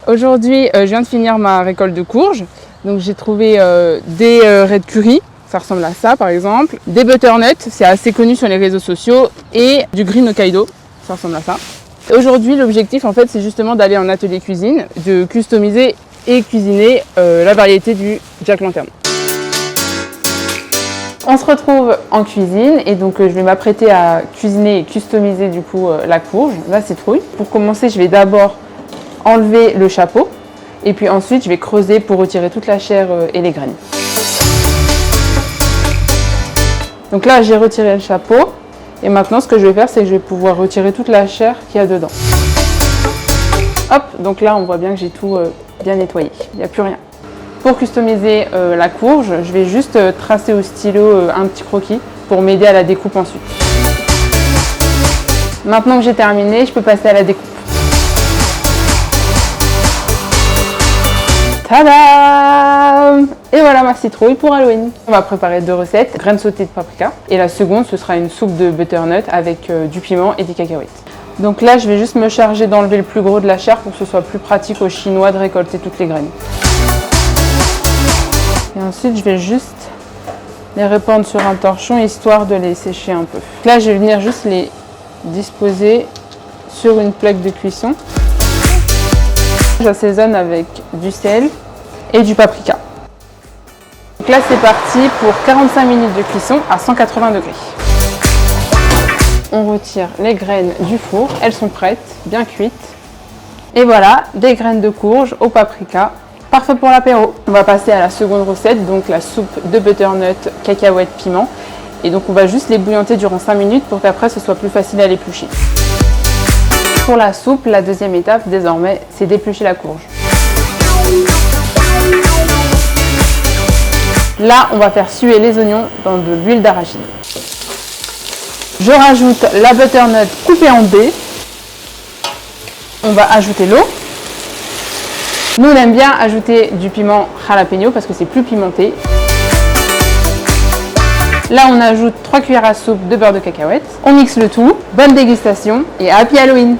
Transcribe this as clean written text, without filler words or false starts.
Aujourd'hui, je viens de finir ma récolte de courges. Donc j'ai trouvé des red curry, ça ressemble à ça par exemple, des butternuts, c'est assez connu sur les réseaux sociaux, et du green Hokkaido, ça ressemble à ça. Aujourd'hui, l'objectif en fait, c'est justement d'aller en atelier cuisine, de customiser et cuisiner la variété du Jack Lantern. On se retrouve en cuisine et donc je vais m'apprêter à cuisiner et customiser du coup la courge, la citrouille. Pour commencer, je vais d'abord enlever le chapeau et puis ensuite je vais creuser pour retirer toute la chair et les graines. Donc là, j'ai retiré le chapeau et maintenant ce que je vais faire, c'est que je vais pouvoir retirer toute la chair qu'il y a dedans. Hop, donc là on voit bien que j'ai tout bien nettoyé, il n'y a plus rien. Pour customiser la courge, je vais juste tracer au stylo un petit croquis pour m'aider à la découpe ensuite. Maintenant que j'ai terminé, je peux passer à la découpe. Tadam! Et voilà ma citrouille pour Halloween. On va préparer 2 recettes, graines sautées de paprika. Et la seconde, ce sera une soupe de butternut avec du piment et des cacahuètes. Donc là, je vais juste me charger d'enlever le plus gros de la chair pour que ce soit plus pratique aux Chinois de récolter toutes les graines. Et ensuite, je vais juste les répandre sur un torchon histoire de les sécher un peu. Là, je vais venir juste les disposer sur une plaque de cuisson. J'assaisonne avec du sel et du paprika. Donc là, c'est parti pour 45 minutes de cuisson à 180 degrés. On retire les graines du four, elles sont prêtes, bien cuites. Et voilà, des graines de courge au paprika. Parfait pour l'apéro. On va passer à la seconde recette, donc la soupe de butternut, cacahuètes, piment. Et donc on va juste les bouillanter durant 5 minutes pour qu'après ce soit plus facile à l'éplucher. Pour la soupe, la deuxième étape désormais, c'est d'éplucher la courge. Là, on va faire suer les oignons dans de l'huile d'arachide. Je rajoute la butternut coupée en dés. On va ajouter l'eau. Nous, on aime bien ajouter du piment jalapeno parce que c'est plus pimenté. Là, on ajoute 3 cuillères à soupe de beurre de cacahuète. On mixe le tout. Bonne dégustation et happy Halloween!